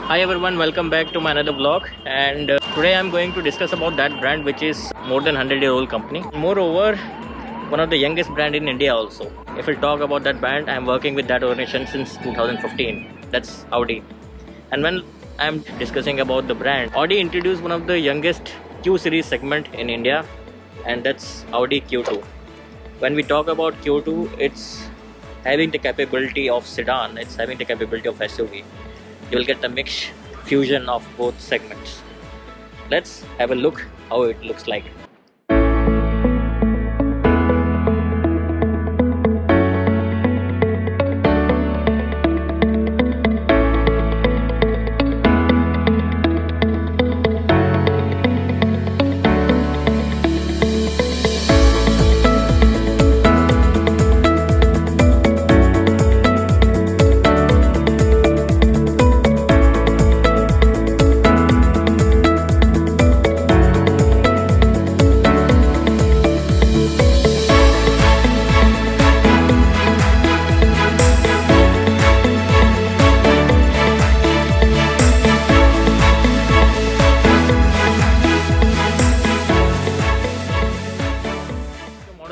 Hi everyone, welcome back to my another vlog, and today I'm going to discuss about that brand which is more than 100-year-old company. Moreover, one of the youngest brand in India also. If we talk about that brand, I'm working with that organization since 2015. That's Audi. And when I'm discussing about the brand, Audi introduced one of the youngest Q series segment in India, and that's Audi Q2. When we talk about Q2, it's having the capability of sedan, it's having the capability of SUV. You will get the mixed fusion of both segments. Let's have a look how it looks like.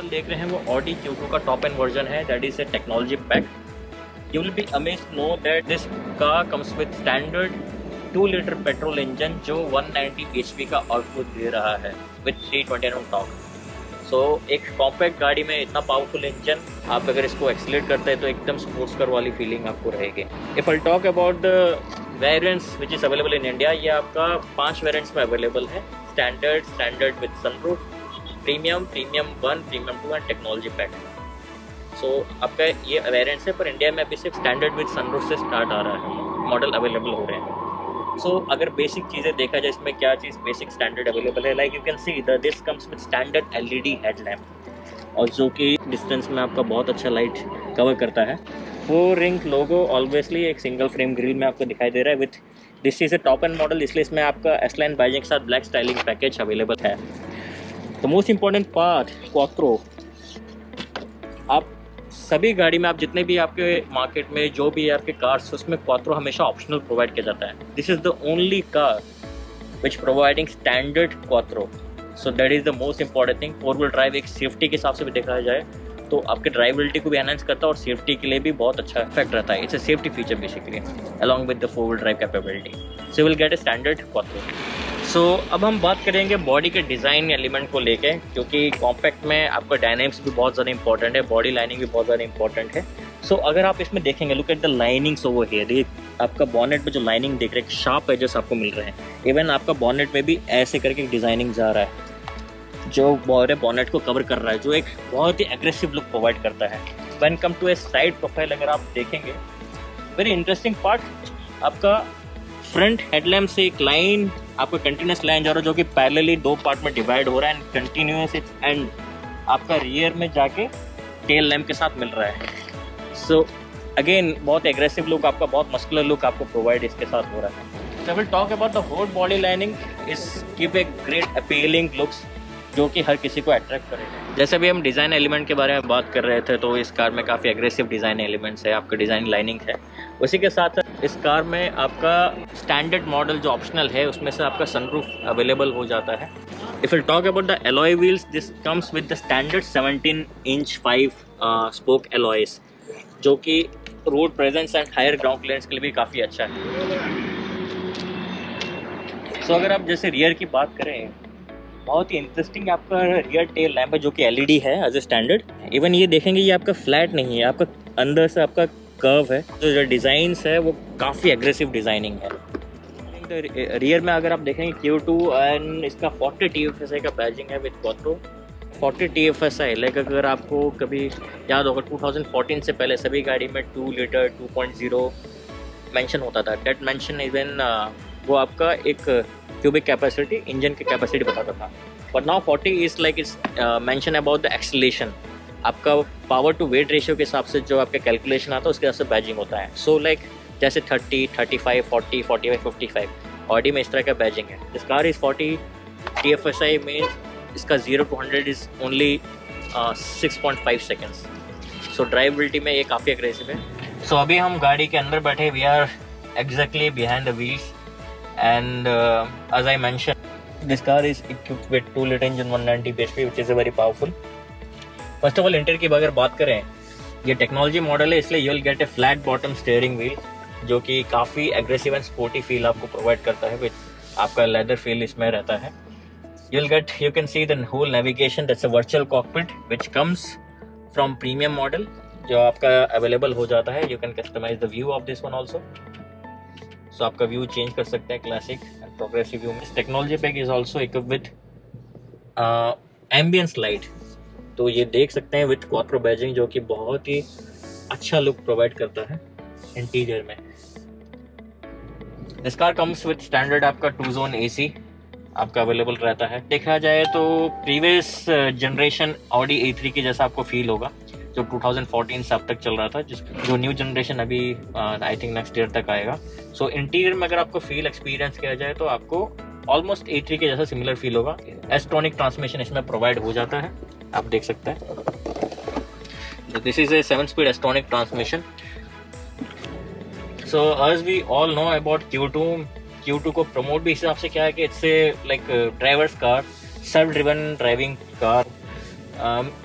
देख रहे हैं वो Audi Q2 का top end version है, that is a technology pack. You will be amazed to know that this car comes with standard 2 litre petrol engine जो 190 HP का output दे रहा है विद 320 Nm टॉर्क. सो एक कॉम्पैक्ट गाड़ी में इतना पावरफुल इंजन, आप अगर इसको एक्सीलरेट करते हैं तो एकदम स्पोर्ट्स कार वाली फीलिंग आपको रहेगी. If I talk about the variants which is available in India, ये आपका 5 वेरिएंट्स में अवेलेबल है. Standard with sunroof, premium 1, premium 2 and technology pack. So आपका ये वेरिएंट्स है, पर इंडिया में अभी सिर्फ स्टैंडर्ड विद सनरूफ से स्टार्ट आ रहा है, मॉडल अवेलेबल हो रहे हैं. सो अगर बेसिक चीज़ें देखा जाए इसमें क्या चीज़ बेसिक स्टैंडर्ड अवेलेबल है, like you can see this comes with standard LED headlamp, और जो कि डिस्टेंस में आपका बहुत अच्छा लाइट कवर करता है. 4 रिंग लोगो ऑब्वियसली एक सिंगल फ्रेम ग्रिल में आपको दिखाई दे रहा है. With this is A top and model, इसलिए इसमें आपका S-Line बैजिंग के साथ ब्लैक स्टाइलिंग पैकेज अवेलेबल है. The most important part quattro. आप सभी गाड़ी में, आप जितने भी आपके मार्केट में जो भी आपके कार्स, उसमें क्वाट्रो हमेशा ऑप्शनल प्रोवाइड किया जाता है. This is the only car which providing standard quattro. So that is the most important thing. 4 wheel drive एक सेफ्टी के हिसाब से भी देखा जाए तो आपके ड्राइवेबिलिटी को भी एनहांस करता है और सेफ्टी के लिए भी बहुत अच्छा इफेक्ट रहता है. It's a safety feature basically along with the 4 wheel drive capability. So will get a standard quattro. So अब हम बात करेंगे बॉडी के डिज़ाइन एलिमेंट को लेके, क्योंकि कॉम्पैक्ट में आपका डायनेमिक्स भी बहुत ज़्यादा इंपॉर्टेंट है, बॉडी लाइनिंग भी बहुत ज़्यादा इंपॉर्टेंट है. सो अगर आप इसमें देखेंगे, look at the linings over here. ये आपका बॉनेट में जो लाइनिंग देख रहे हैं, शार्प एजेस आपको मिल रहे हैं. इवन आपका बॉनेट में भी ऐसे करके डिज़ाइनिंग जा रहा है जो बॉनेट को कवर कर रहा है, जो एक बहुत ही एग्रेसिव लुक प्रोवाइड करता है. When come to a side profile, अगर आप देखेंगे, वेरी इंटरेस्टिंग पार्ट, आपका फ्रंट हेडलैम्प से एक लाइन, आपका कंटिन्यूस लाइन जा रहा है जो कि पैरेलली 2 पार्ट में डिवाइड हो रहा है, एंड कंटिन्यूस एंड आपका रियर में जाके टेल लैम्प के साथ मिल रहा है. सो अगेन बहुत एग्रेसिव लुक, आपका बहुत मस्कुलर लुक आपको प्रोवाइड इसके साथ हो रहा है. So will talk about the whole body lining is give a great appealing looks जो कि हर किसी को अट्रैक्ट करेगा. जैसे भी हम डिज़ाइन एलिमेंट के बारे में बात कर रहे थे, तो इस कार में काफ़ी एग्रेसिव डिज़ाइन एलिमेंट्स है, आपका डिज़ाइन लाइनिंग है. उसी के साथ इस कार में आपका स्टैंडर्ड मॉडल जो ऑप्शनल है, उसमें से आपका सनरूफ अवेलेबल हो जाता है. If you talk about the alloy wheels, this comes with the standard 17 inch 5 spoke alloys, जो कि road presence and higher ground clearance के लिए भी काफ़ी अच्छा है. सो अगर आप जैसे रियर की बात करें, बहुत ही इंटरेस्टिंग आपका रियर टेल लैम्प है जो कि LED है एज ए स्टैंडर्ड. इवन ये देखेंगे, ये आपका फ्लैट नहीं है, आपका अंदर से आपका कर्व है. जो डिज़ाइंस है वो काफ़ी एग्रेसिव डिज़ाइनिंग है. रियर में अगर आप देखेंगे Q2 एंड इसका 40 TFSI का बैजिंग है विद क्वाट्रो. 40 TFSI, लाइक अगर आपको कभी याद होगा 2014 से पहले सभी गाड़ी में 2 लीटर 2.0 मेंशन होता था. डेट मेंशन इवन वो आपका एक क्यूबिक कैपेसिटी, इंजन की कैपेसिटी बताता था. But now 40 is like it's mention about the acceleration. आपका पावर टू वेट रेशियो के हिसाब से जो आपका कैलकुलेशन आता है उसके हिसाब से बैजिंग होता है. सो लाइक जैसे 30, 35, 40, 45, 55 ऑडी में इस तरह का बैजिंग है. This car is 40 TFSI means इसका 0 to 100 is only 6.5 seconds. So drivability में ये काफ़ी अग्रेसिव है. सो अभी हम गाड़ी के अंदर बैठे, we are exactly behind the wheels. And as I mentioned, this car is equipped with 2-liter engine 190 bhp, which is a very powerful. First of all interior की अगर बात करें, ये टेक्नोलॉजी मॉडल है, इसलिए you will get A flat bottom steering wheel जो कि काफ़ी एग्रेसिव एंड स्पोर्टी फील आपको प्रोवाइड करता है, विद आपका लेदर फील इसमें रहता है. you can see the whole navigation, that's a virtual cockpit which comes from premium model जो आपका अवेलेबल हो जाता है. You can customize the view of this one also, so आपका व्यू चेंज कर सकते हैं क्लासिक एंड प्रोग्रेसिव व्यू में. Technology pack is also equipped with ambience light, तो ये देख सकते हैं विद क्वाट्रो बैजिंग जो कि बहुत ही अच्छा लुक प्रोवाइड करता है इंटीरियर में. This car comes with standard आपका 2-zone AC आपका अवेलेबल रहता है. देखा जाए तो प्रीवियस जनरेशन ऑडी A3 की जैसा आपको फील होगा जो 2014 से अब तक चल रहा था, जो न्यू जनरेशन अभी आई थिंक नेक्स्ट ईयर तक आएगा. सो इंटीरियर में अगर आपको फील एक्सपीरियंस किया जाए तो आपको ऑलमोस्ट A3 के जैसा सिमिलर फील होगा. एस्ट्रॉनिक ट्रांसमिशन इसमें प्रोवाइड हो जाता है, आप देख सकते हैं. This is a 7-speed S tronic transmission. So as we all know about Q2 को प्रमोट भी इस हिसाब से क्या है कि it's a like drivers car, self driven driving car.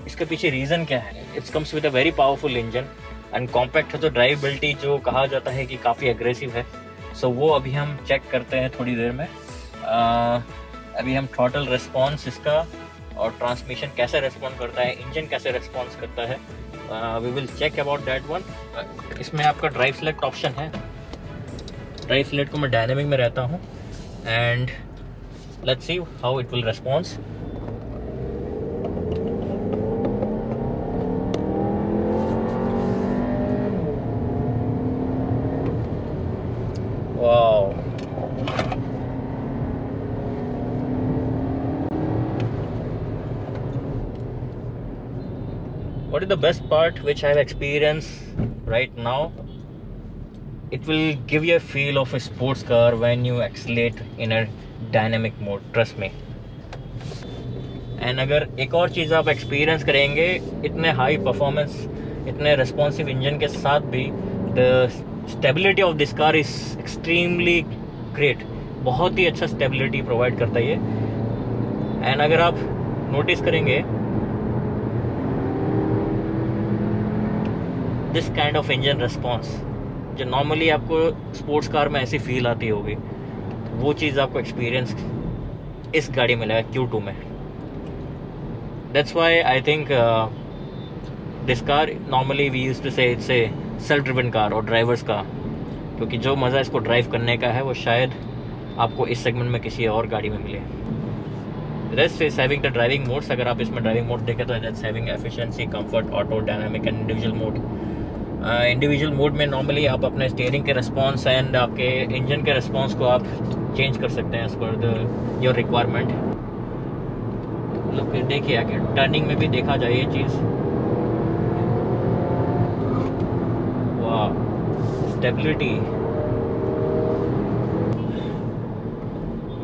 इसके पीछे रीज़न क्या है? It's comes with a very powerful engine and compact है, तो ड्राइवेबिलिटी जो कहा जाता है कि काफ़ी एग्रेसिव है. सो वो अभी हम चेक करते हैं थोड़ी देर में. अभी हम थ्रॉटल रिस्पॉन्स इसका और ट्रांसमिशन कैसे रेस्पॉन्ड करता है, इंजन कैसे रेस्पॉन्स करता है, we will check about that one. इसमें आपका ड्राइव सेलेक्ट ऑप्शन है. ड्राइव सेलेक्ट को मैं डायनेमिक में रहता हूँ and let's see how it will response. Wow, what is the best part which I have experienced right now? It will give you a feel of a sports car when you accelerate in a dynamic mode, trust me. And अगर एक और चीज़ आप experience करेंगे, इतने high performance, इतने responsive engine के साथ भी the stability of this car is extremely great. बहुत ही अच्छा स्टेबिलिटी प्रोवाइड करता है ये. एंड अगर आप नोटिस करेंगे this kind of engine response जो नॉर्मली आपको स्पोर्ट्स कार में ऐसी फील आती होगी, वो चीज़ आपको एक्सपीरियंस इस गाड़ी में लगा Q2 में. That's why I think this car normally we used to say it's a self driven car और ड्राइवर्स का, क्योंकि जो मज़ा इसको ड्राइव करने का है वो शायद आपको इस सेगमेंट में किसी और गाड़ी में मिले. Rest is having the driving modes. अगर आप इसमें ड्राइविंग मोड देखें तो that's having efficiency, comfort, auto, dynamic and individual mode. Individual mode में नॉर्मली आप अपने स्टीयरिंग के रिस्पॉन्स एंड आपके इंजन के रिस्पॉन्स को आप चेंज कर सकते हैं एज पर योर रिक्वायरमेंट. लोग देखिए आगे टर्निंग में भी देखा जाए ये चीज़. वाह, स्टेबिलिटी.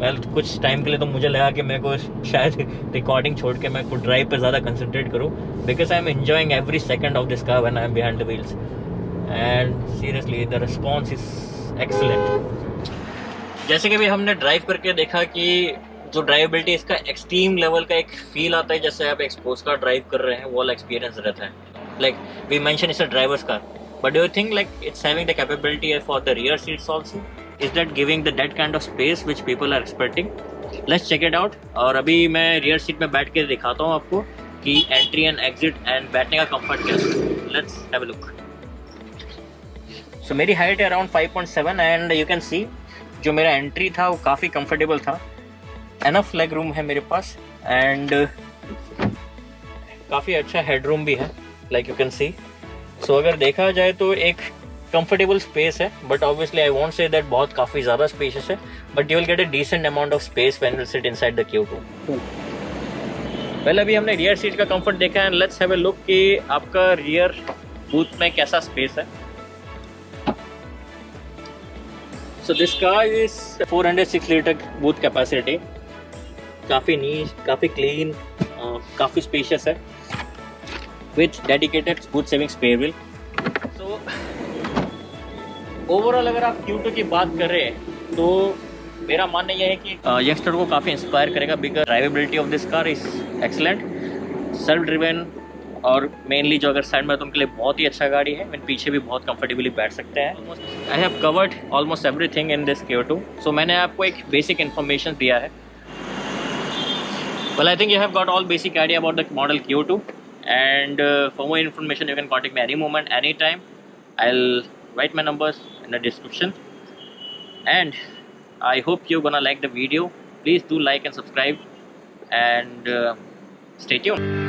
वेल, कुछ टाइम के लिए तो मुझे लगा कि मेरे को शायद रिकॉर्डिंग छोड़ के मैं खुद ड्राइव पे ज़्यादा कंसंट्रेट करूँ, because I am enjoying every second of this car when I am behind the wheels. And seriously the response is excellent. जैसे कि भी हमने ड्राइव करके देखा कि जो ड्राइवेबिलिटी इसका एक्सट्रीम लेवल का एक फील आता है, जैसे आप एक स्पोर्ट्स कार ड्राइव कर रहे हैं, वो वाला एक्सपीरियंस रहता है. Like we mention it's a driver's car, but do you think like it's having the capability for the rear seats also? Is that giving the that kind of space which people are expecting? Let's check it out. और अभी मैं rear seat में बैठ के दिखाता हूँ आपको कि एंट्री एंड एग्जिट एंड बैठने का कंफर्ट कैसा है. Let's have a look. So मेरी हाइट है around 5.7 and you can see जो मेरा एंट्री था वो काफ़ी कंफर्टेबल था. एनफ लेग रूम है मेरे पास एंड काफ़ी अच्छा हेड रूम भी है, like you can see. So अगर देखा जाए तो एक कंफर्टेबल स्पेस है, but obviously I won't say that बहुत काफ़ी ज़्यादा स्पेशियस है, but you will get a decent amount of space when you sit inside the Q2. पहले अभी हमने रियर सीट का कंफर्ट देखा है. लेट्स हैव अ लुक कि आपका रियर बूथ में कैसा स्पेस है. So this car is 406 litre boot capacity. काफ़ी नीट, काफ़ी क्लीन, काफ़ी स्पेशियस है with dedicated boot saving spare wheel. So overall अगर आप Q2 की बात कर रहे हैं तो मेरा मानना यह है कि यंगस्टर को काफ़ी इंस्पायर करेगा because drivability of this car is excellent, self driven, और मेनली जो अगर साइड में तो उनके लिए बहुत ही अच्छा गाड़ी है। मैं पीछे भी बहुत कंफर्टेबली बैठ सकते हैं। I have covered almost everything in this Q2, सो मैंने आपको एक बेसिक इन्फॉर्मेशन दिया है। Well, I think you have got all basic idea about the model Q2, and for more information you can contact me any moment, anytime. I'll write my numbers in the description, and I hope you're gonna like the video. Please do like and subscribe, and stay tuned.